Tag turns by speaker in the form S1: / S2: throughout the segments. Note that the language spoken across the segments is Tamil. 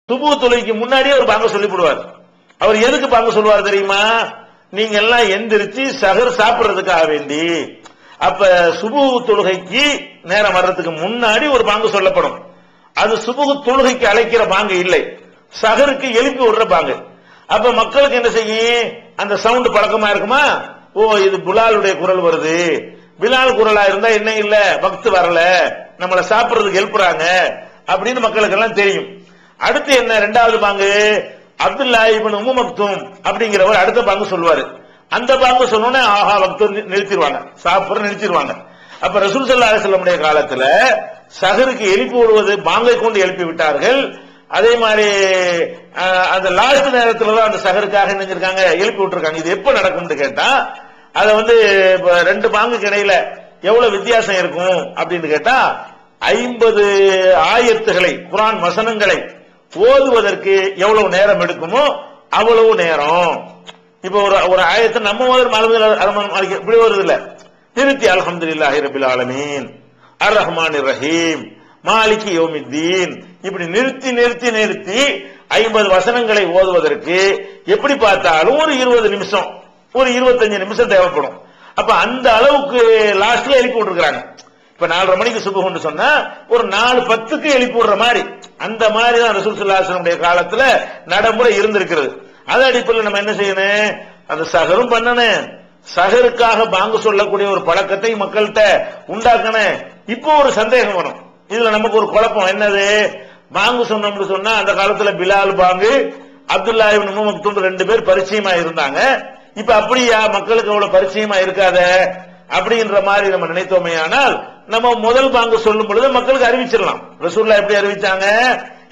S1: சுபு தொழுகைக்கு முன்னாடியே ஒரு பாங்க சொல்லி போடுவார். அவர் எதுக்கு பாங்க சொல்லுவார் தெரியுமா? நீங்க எல்லாம் எந்திரிச்சு சஹர் சாப்பிடுறதுக்காக வேண்டி. அப்ப சுபு தொழுகைக்கு நேரம் வர்றதுக்கு முன்னாடி ஒரு பாங்க சொல்லப்படும். அது சுபு தொழுகைக்கு அழைக்கிற பாங்க இல்லை, சஹருக்கு எழுப்பி விடுற பாங்க. அப்ப மக்களுக்கு என்ன செய்யும்? அந்த சவுண்ட் பழக்கமா இருக்குமா? ஓ, இது பிலாலுடைய குரல் வருது, பிலால் குரலா இருந்தா என்ன இல்ல, பக்து வரல, நம்மள சாப்பிடுறதுக்கு எழுப்புறாங்க அப்படின்னு மக்களுக்கு எல்லாம் தெரியும். அடுத்து என்ன? இரண்டாவது பாங்கு அப்துல்லா இப்னு உம்மு மக்தூம் அப்படிங்கிறவர் அடுத்த பாங்கு சொல்லுவாரு. அந்த பாங்கு சொன்னோன்னே ஆஹா பக்து நிறுத்திடுவாங்க, சாப்பிட நிறுத்திடுவாங்க. அப்ப ரசூல் ஸல்லல்லாஹு அலைஹி வஸல்லம் காலத்துல சஹருக்கு எழுப்பி விடுவது பாங்கை கொண்டு எழுப்பி விட்டார்கள். அதே மாதிரி அந்த லாஸ்ட் நேரத்துல தான் அந்த சஹருக்காக நினைஞ்சிருக்காங்க, எழுப்பி விட்டுருக்காங்க. இது எப்ப நடக்கும்னு கேட்டா, அத ரெண்டு பாங்குக்கு இடையில எவ்வளவு வித்தியாசம் இருக்கும் அப்படின்னு கேட்டா, 50 ஆயத்துகளை குர்ஆன் வசனங்களை ஓதுவதற்கு எவ்வளவு நேரம் எடுக்குமோ அவ்வளவு நேரம். இப்ப ஒரு ஆயத்தை நம்ம இப்படி வருது இல்ல, நிறுத்தி அல்ஹம்துலில்லாஹி ரப்பில் ஆலமீன் அர் ரஹ்மானிர் ரஹீம் மாலிகி யௌமித்தீன் இப்படி நிறுத்தி நிறுத்தி நிறுத்தி 50 வசனங்களை ஓதுவதற்கு எப்படி பார்த்தாலும் ஒரு 20 நிமிஷம், ஒரு 25 நிமிஷம் தேவைப்படும். அப்ப அந்த அளவுக்கு லாஸ்ட்ல எழுப்பி விட்டுருக்காங்க. இப்ப 4:30 மணிக்கு சுபஹ்னு சொன்னா ஒரு 4:10க்கு எழுப்பி விடுற மாதிரி, அந்த மாதிரி தான் ரசூல் ஸல்லல்லாஹு அலைஹி வஸல்லம் காலத்துல நடைமுறை இருந்திருக்கிறது. அது அடிப்படையில் நம்ம என்ன செய்யணும்? அந்த சஹரும் பண்ணணும், சஹருக்காக பாங்கு சொல்லக்கூடிய ஒரு பழக்கத்தை மக்கள்கிட்ட உண்டாக்கணும். இப்போ ஒரு சந்தேகம் வரும், இதுல நமக்கு ஒரு குழப்பம். என்னது? பாங்கு சொன்னோம்னு சொன்னா அந்த காலத்துல பிலால் பாங்கு, அப்துல்லா இப்னு உம்மு மக்தூம் 2 பேர் பரிச்சயமா இருந்தாங்க. இப்ப அப்படியா மக்களுக்கு அவ்வளவு பரிச்சயமா இருக்காத அப்படின்ற மாதிரி நம்ம நினைத்தோமே. ஆனால் நம்ம முதல் பாங்கு சொல்லும் பொழுது மக்களுக்கு அறிவிச்சிடலாம். ரசூலுல்லாஹ் எப்படி அறிவிச்சாங்க?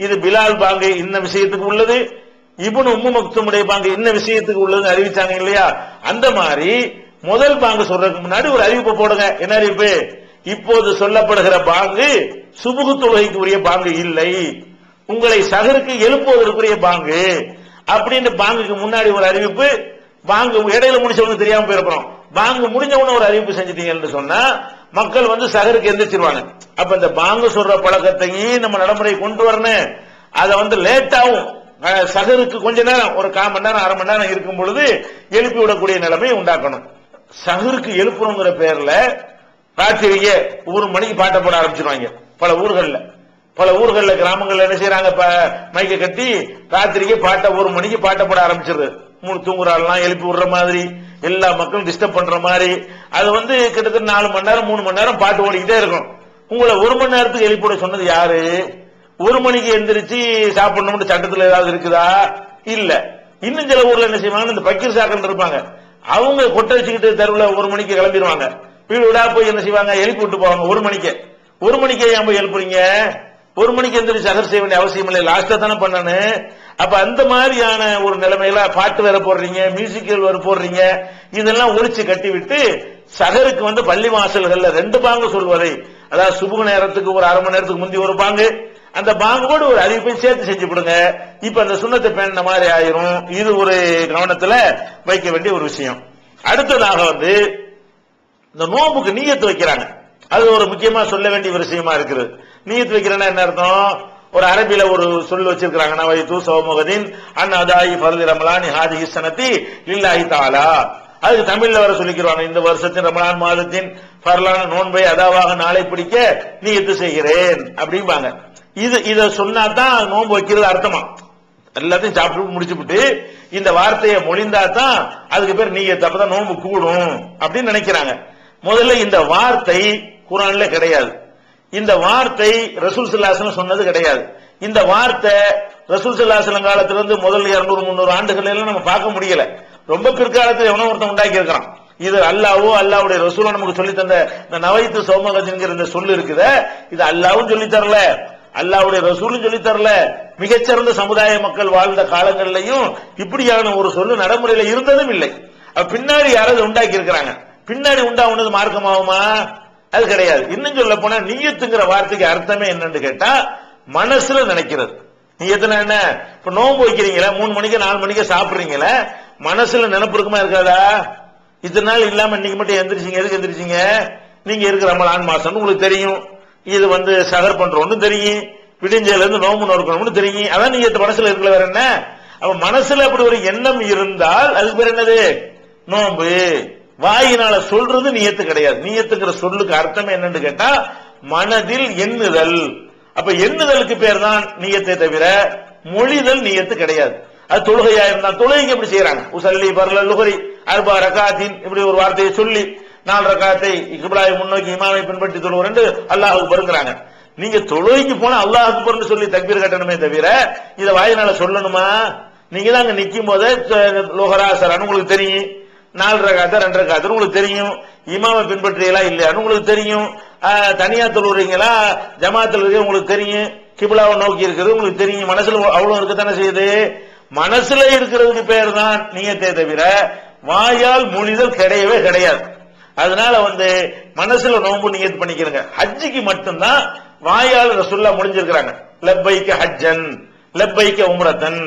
S1: இது பிலால் பாங்கு இன்ன விஷயத்துக்கு உள்ளது, இப்னு உம்மு மக்தூமுடைய பாங்கு இன்ன விஷயத்துக்கு உள்ளது அறிவிச்சாங்க இல்லையா? அந்த மாதிரி முதல் பாங்கு சொல்றதுக்கு முன்னாடி ஒரு அறிவிப்பு போடுங்க. என்ன அறிவிப்பு? இப்போது சொல்லப்படுகிற பாங்கு சுபுகு தொழுகைக்கு உரிய பாங்கு இல்லை, உங்களை சஹருக்கு எழுப்புவதற்குரிய பாங்கு அப்படின்னு பாங்குக்கு முன்னாடி ஒரு அறிவிப்பு. பாங்கு இடையில முடிச்சவங்க தெரியாம போயிருக்கிறோம், பாங்கு முடிஞ்சவன ஒரு அறிவிப்பு செஞ்சிட்டீங்கன்னு சொன்னா மக்கள் சஹருக்கு எந்திரிச்சிருவாங்க. அப்ப இந்த பாங்கு சொல்ற பழக்கத்தையும் நம்ம நடைமுறை கொண்டு வரணும். அதை லேட்டாவும் சஹருக்கு கொஞ்ச நேரம், ஒரு 1/4 மணி நேரம் 1/2 மணி நேரம் இருக்கும் பொழுது எழுப்பி விடக்கூடிய நிலைமையை உண்டாக்கணும். சஹருக்கு எழுப்புறோங்கிற பேர்ல ராத்திரியே 1 மணிக்கு பாட்ட போட ஆரம்பிச்சிருவாங்க. பல ஊர்கள்ல கிராமங்கள்ல என்ன செய்யறாங்க? மைக்க கட்டி ராத்திரிக்கு 1 மணிக்கு பாட்ட போட ஆரம்பிச்சிருது. தூங்குறாள்லாம் எழுப்பி விடுற மாதிரி, எல்லா மக்களும் டிஸ்டர்ப் பண்ற மாதிரி. அது கிட்டத்தட்ட 4 மணி நேரம் 3 மணி நேரம் பாட்டு ஓடிக்கிட்டே இருக்கும். உங்களை 1 மணி நேரத்துக்கு எழுப்பி விட சொன்னது யாரு? 1 மணிக்கு எந்திரிச்சு சாப்பிடணும்னு சட்டத்துல ஏதாவது இருக்குதா? இல்ல. இன்னும் சில ஊர்ல என்ன செய்வாங்க, இந்த பக்கீர் சாக்கல் இருப்பாங்க, அவங்க கொட்டை வச்சுக்கிட்டு தெருவில் 1 மணிக்கு கிளம்பிடுவாங்க. வீடு வீடா போய் என்ன செய்வாங்க? எழுப்பி விட்டு போவாங்க 1 மணிக்கு. 1 மணிக்கே ஏன் போய் எழுப்புறீங்க? 1 மணிக்கு எந்திரிச்சு சஹர் செய்ய வேண்டிய அவசியம் இல்லை, லாஸ்டா தானே பண்ணணும். அப்ப அந்த மாதிரியான ஒரு நிலைமையில பாட்டு வேற போடுறீங்க, மியூசிக்கல் வேற போடுறீங்க. இதெல்லாம் ஒழிச்சு கட்டி விட்டு சஹருக்கு பள்ளி வாசல்கள்ல 2 பாங்கு சொல்வதை, அதாவது சுபு நேரத்துக்கு ஒரு 1/2 மணி நேரத்துக்கு முந்தி ஒரு பாங்கு, அந்த பாங்கோடு ஒரு அறிவிப்பை சேர்த்து செஞ்சு கொடுங்க. இப்ப அந்த சுண்ணத்தை பேண மாதிரி ஆயிரும். இது ஒரு கவனத்துல வைக்க வேண்டிய ஒரு விஷயம். அடுத்ததாக இந்த நோம்புக்கு நீயத்து வைக்கிறாங்க. அது ஒரு முக்கியமா சொல்ல வேண்டிய ஒரு விஷயமா இருக்குது. நீயத்து வைக்கிறேன்னா என்ன அர்த்தம்? ஒரு அரபில ஒரு சொல் வச்சிருக்காங்க, நவைது சௌமுகதீன் அன் அதாயி ஃபர்தி ரமலானி ஹாதிஹி ஸனதி லில்லாஹி தஆலா. அதுக்கு தமிழ்ல வர சொல்லிக்கிறாங்க, இந்த வருஷத்தின் ரமலான் மாதத்தின் ஃபர்லான நோன்பை அதாவாக நாளை பிடிக்க நீயத்து செய்கிறேன் அப்படிம்பாங்க. இத சொன்னா தான் நோன்பு வைக்கிறது அர்த்தமா. எல்லாத்தையும் சாப்பிட்டு முடிச்சுட்டு இந்த வார்த்தையை மொழிந்தா தான் அதுக்கு பேர் நீயத்து, அப்பதான் நோன்பு கூடும் அப்படின்னு நினைக்கிறாங்க. முதல்ல இந்த வார்த்தை குர்ஆன்ல கிடையாது, இந்த வார்த்தை ரசூல் ஸல்லல்லாஹு அலைஹி வஸல்லம் சொன்னது கிடையாது. இந்த வார்த்தை ரசூல் ஸல்லல்லாஹு அலைஹி வஸல்லம் காலத்திலிருந்து முதல் 200-300 ஆண்டுகள் எல்லாம் நம்ம பார்க்க முடியல. ரொம்ப பிற்காலத்தில் எவனோ ஒருத்தன் உண்டாக்கி இருக்கிறான். இது அல்லாஹ்வோ அல்லாஹ்வுடைய ரசூலோ நமக்கு சொல்லி தந்த இந்த நவைத்து சௌமகதின்கிற இந்த சொல்லு இருக்குத, இது அல்லாஹ்வும் சொல்லி தரல, அல்லாஹ்வுடைய ரசூலும் சொல்லி தரல. மிகச்சிறந்த சமுதாய மக்கள் வாழ்ந்த காலங்களிலையும் இப்படியான ஒரு சொல்லு நடைமுறையில இருந்ததும் இல்லை. பின்னாடி யாராவது உண்டாக்கி இருக்கிறாங்க, பின்னாடி உண்டாவுனது மார்க்கமாகுமா? அது கிடையாது. இன்னும் சொல்ல போனா நீயத்துங்கிற வார்த்தைக்கு அர்த்தமே என்னன்னு கேட்டா மனசுல நினைக்கிறது. நீயத்துனா என்ன? இப்ப நோன்பு வைக்கிறீங்களா, 3 மணிக்கு 4 மணிக்கு சாப்பிடுறீங்களா, மனசுல நினைப்பு இருக்குமா இருக்காதா? இத்தனை நாள் இல்லாம இன்னைக்கு மட்டும் எந்திரிச்சீங்க, எதுக்கு எந்திரிச்சீங்க? நீங்க இருக்கிற ரமலான் மாசம் உங்களுக்கு தெரியும், இது சஹர் பண்றோம்னு தெரியும், விடிஞ்சல இருந்து நோம்பு நோக்கணும்னு தெரியும். அதான் நீயத்து மனசுல இருக்கல, வேற என்ன? அப்ப மனசுல அப்படி ஒரு எண்ணம் இருந்தால் அதுக்கு பேர் என்னது? நோம்பு. வாயினால சொல்றது நியத்து கிடையாது. நியத்துங்கிற சொல்லுக்கு அர்த்தம் என்னன்னு கேட்டா மனதில் எண்ணுதல். அப்ப எண்ணுதலுக்கு பேர் தான் நியத்தை தவிர மொழிதல் நியத்து கிடையாது. அது தொழுகையா இருந்தா தொழுகைக்கு எப்படி செய்யறாங்க? உசல்லி பர்ல லுஹரி அர்பா ரகாத்தின் இப்படி ஒரு வார்த்தையை சொல்லி 4 ரகாத்தை கிப்லாவை முன்னோக்கி இமாமை பின்பற்றி தொழுவோம் என்று அல்லாஹ்வுக்கு பருங்கிறாங்க. நீங்க தொழுகைக்கு போனா அல்லாஹ் அக்பர்னு சொல்லி தக்பீர் கட்டணுமே தவிர இத வாயினால சொல்லணுமா? நீங்க தான் அங்க நிக்கும் போதே லோஹரா சரான்னு உங்களுக்கு தெரியும், 4 ரகாத்தா 2 ரகாத்து உங்களுக்கு தெரியும், இமாமை பின்பற்றியெல்லாம் இல்லையான்னு உங்களுக்கு தெரியும், தனியா தொழுறீங்களா ஜமாத்தில் இருக்க உங்களுக்கு தெரியும், கிப்லாவை நோக்கி இருக்கிறது உங்களுக்கு தெரியும். மனசுல அவ்வளவு இருக்கத்தானே செய்யுது. மனசுல இருக்கிறதுக்கு பேர் தான் நியத்தே தவிர வாயால் மொழிதல் கிடையவே கிடையாது. அதனால மனசுல நோன்பு நியத்து பண்ணிக்கிறங்க. ஹஜ்ஜிக்கு மட்டும்தான் வாயால் ரசூலுல்லாஹ் முடிஞ்சிருக்கிறாங்க. லப்பைக்க ஹஜ்ஜன் லப்பைக்க உம்ரத்தன்.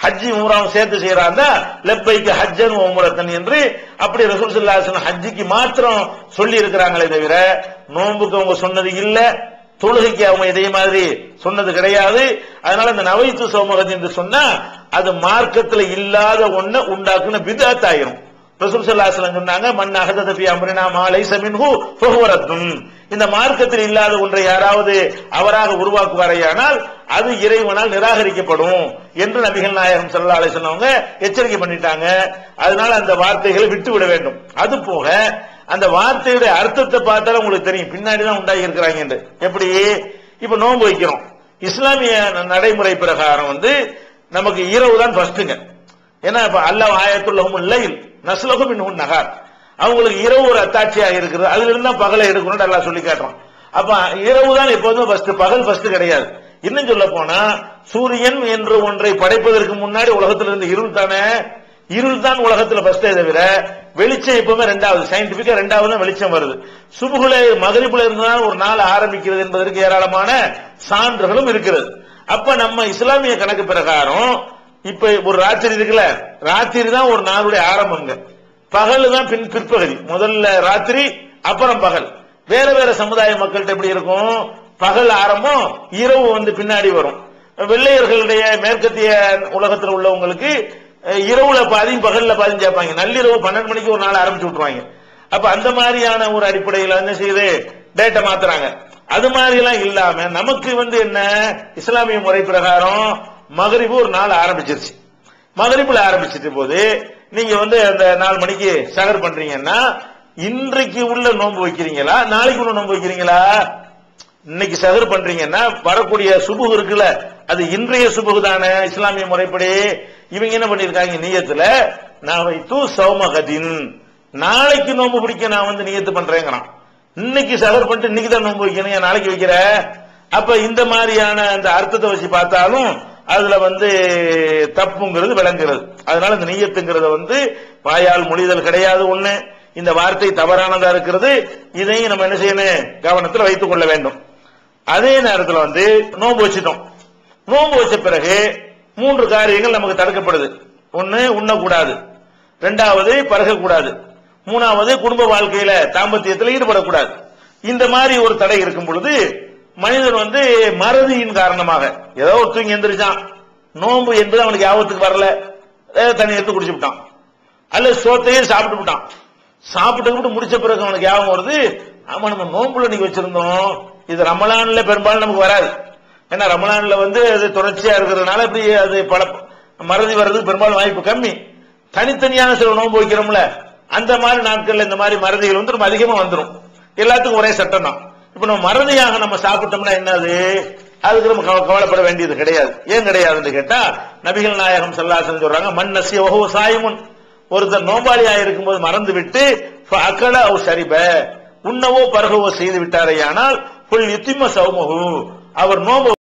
S1: ஹஜ்ஜி உம்ராவும் சேர்த்து செய்யறாங்க. லப்பைக்க ஹஜ்ஜன் உம்ரத்தன் என்று அப்படி ரசூல் ஸல்லல்லாஹு அலைஹி வஸல்லம் ஹஜ்ஜிக்கு மாத்திரம் சொல்லி இருக்கிறாங்களே தவிர நோன்புக்கு அவங்க சொன்னது இல்ல, தொழுகைக்கு அவங்க இதே மாதிரி சொன்னது கிடையாது. அதனால இந்த நவைத்து சௌமகதி என்று சொன்னா அது மார்க்கத்தில் இல்லாத ஒண்ணு உண்டாக்குன பித்அத் ஆயிரும். ரசூல் ஸல்லல்லாஹு அலைஹி வஸல்லம் சொன்னாங்க, மன் அஹதத ஃபீ அம்ரினா மா லைஸ மின்ஹு ஃபஹுவ ரத்துன். இந்த மார்க்கத்தில் இல்லாத ஒன்றை யாராவது அவராக உருவாக்குவாரையானால் அது இறைவனால் நிராகரிக்கப்படும் என்று நபிகள் நாயகம் ஸல்லல்லாஹு அலைஹி வஸல்லம் எச்சரிக்கை பண்ணிட்டாங்க. அதனால அந்த வார்த்தைகளை விட்டு விட வேண்டும். அது போக அந்த வார்த்தையுடைய அர்த்தத்தை பார்த்தாலும் உங்களுக்கு தெரியும் பின்னாடி தான் உண்டாகி இருக்கிறாங்க என்று. எப்படி? இப்ப நோன்பு வைக்கிறோம். இஸ்லாமிய நடைமுறை பிரகாரம் நமக்கு இரவு தான் ஃபர்ஸ்ட்ங்க. ஏன்னா இப்ப அல்லாஹ் ஆயத்துல்லஹும் லைல் நஸ்லஹு மின்ஹு நஹார், அவங்களுக்கு இரவு ஒரு அத்தாட்சியாக இருக்கிறது, அதுல இருந்தா பகலை எடுக்கணும்னு அல்லாஹ் சொல்லி காட்டுறான். அப்ப இரவு தான் எப்போதும் ஃபர்ஸ்ட், பகல் ஃபர்ஸ்ட் கிடையாது. இன்னும் சொல்ல போனா சூரியன் என்று ஒன்றை படைப்பதற்கு முன்னாடி உலகத்தில் இருந்து இருள் தானே, இருள் தான் உலகத்தில் ஃபர்ஸ்டே தவிர வெளிச்சம் எப்பவுமே ரெண்டாவது. சயின்டிபிக்கா ரெண்டாவது தான் வெளிச்சம் வருது. சுபுகுல மகரிபுல இருந்தால் ஒரு நாள் ஆரம்பிக்கிறது என்பதற்கு ஏராளமான சான்றுகளும் இருக்கிறது. அப்ப நம்ம இஸ்லாமிய கணக்கு பிரகாரம் இப்ப ஒரு ராத்திரி இருக்குல்ல, ராத்திரி தான் ஒரு நாளுடைய ஆரம்பங்க. பகல் தான் பிற்பகுதி. முதல்ல ராத்திரி அப்புறம் பகல். வேற வேற சமுதாய மக்கள்கிட்ட எப்படி இருக்கும்? பகல் ஆரம்பம், இரவு பின்னாடி வரும். வெள்ளையர்களுடைய மேற்கத்திய உலகத்தில் உள்ளவங்களுக்கு இரவுல பாதியும் பகல்ல பாதியும் கேட்பாங்க. நள்ளிரவு 12 மணிக்கு ஒரு நாள் ஆரம்பிச்சு விட்டுருவாங்க. அப்ப அந்த மாதிரியான ஒரு அடிப்படையில் என்ன செய்யுது, டேட்டை மாத்துறாங்க. அது மாதிரி எல்லாம் இல்லாம நமக்கு என்ன இஸ்லாமிய முறை பிரகாரம் மகரிபு ஒரு நாள் ஆரம்பிச்சிருச்சு. மகரிபுல ஆரம்பிச்சிட்டு போது நீங்க அந்த 4 மணிக்கு சகர் பண்றீங்கன்னா இன்றைக்கு உள்ள நோன்பு வைக்கிறீங்களா நாளைக்கு உள்ள நோன்பு வைக்கிறீங்களா? இன்னைக்கு சகர் பண்றீங்கன்னா வரக்கூடிய சுபுகு இருக்குல்ல, அது இன்றைய சுபுகு தானே இஸ்லாமிய முறைப்படி. இவங்க என்ன பண்ணிருக்காங்க, நியத்துல நான் வைத்து சௌமகதின், நாளைக்கு நோன்பு பிடிக்க நான் நியத்து பண்றேங்கிறான். இன்னைக்கு சகர் பண்ணிட்டு இன்னைக்கு தான் நோன்பு வைக்கணும், நாளைக்கு வைக்கிற. அப்ப இந்த மாதிரியான அந்த அர்த்தத்தை வச்சு பார்த்தாலும் அதுல தப்புங்கிறது விளங்குகிறது. அதனால இந்த நியத்துங்கிறத வாயால் மொழிதல் கிடையாது. ஒண்ணு, இந்த வார்த்தை தவறானதா இருக்கிறது. இதையும் நம்ம என்ன செய்யணும், கவனத்தில் வைத்துக் கொள்ள வேண்டும். அதே நேரத்தில் நோன்பு வச்சுட்டோம். நோன்பு வச்ச பிறகு 3 காரியங்கள் நமக்கு தடுக்கப்படுது. ஒன்னு, உண்ணக்கூடாது. 2வது பருகக்கூடாது. 3வது குடும்ப வாழ்க்கையில தாம்பத்தியத்தில் ஈடுபடக்கூடாது. இந்த மாதிரி ஒரு தடை இருக்கும் பொழுது மனிதன் மறதியின் காரணமாக ஏதோ ஒரு தூங்கி எந்திரிச்சான், நோன்பு என்பது அவனுக்கு யாபத்துக்கு வரல, தண்ணி எடுத்து குடிச்சு விட்டான், அல்ல சோத்தையே சாப்பிட்டு விட்டான். சாப்பிட்டு முடிச்ச பிறகு அவனுக்கு ஞாபகம் வருது, ஆமா நம்ம நோன்புல நீங்க வச்சிருந்தோம், இது ரமலான்ல பெரும்பாலும் நமக்கு வராது. ஏன்னா ரமலான்ல அது தொடர்ச்சியா இருக்கிறதுனால இப்படி அது பல மறதி வர்றதுக்கு பெரும்பாலும் வாய்ப்பு கம்மி. தனித்தனியான சில நோன்பு வைக்கிறோம்ல, அந்த மாதிரி நாட்கள்ல இந்த மாதிரி மறதிகள் ரொம்ப அதிகமா வந்துடும். எல்லாத்துக்கும் ஒரே சட்டம் தான். இப்ப நம்ம மறதியாக நம்ம சாப்பிட்டோம்னா என்னது, அதுக்கு நம்ம கவலைப்பட வேண்டியது கிடையாது. ஏன் கிடையாதுன்னு கேட்டா நபிகள் நாயகம் ஸல்லல்லாஹு அலைஹி வஸல்லம் சொல்றாங்க, மன் நசிய வஹுவ சாயிமுன், ஒருத்தர் நோம்பாளியா இருக்கும்போது மறந்து விட்டு அக்கல அவ் ஷரிப, உண்ணவோ பருகவோ செய்து விட்டாரேயானால் புல் யுத்திம சௌமஹு, அவர் நோம்பு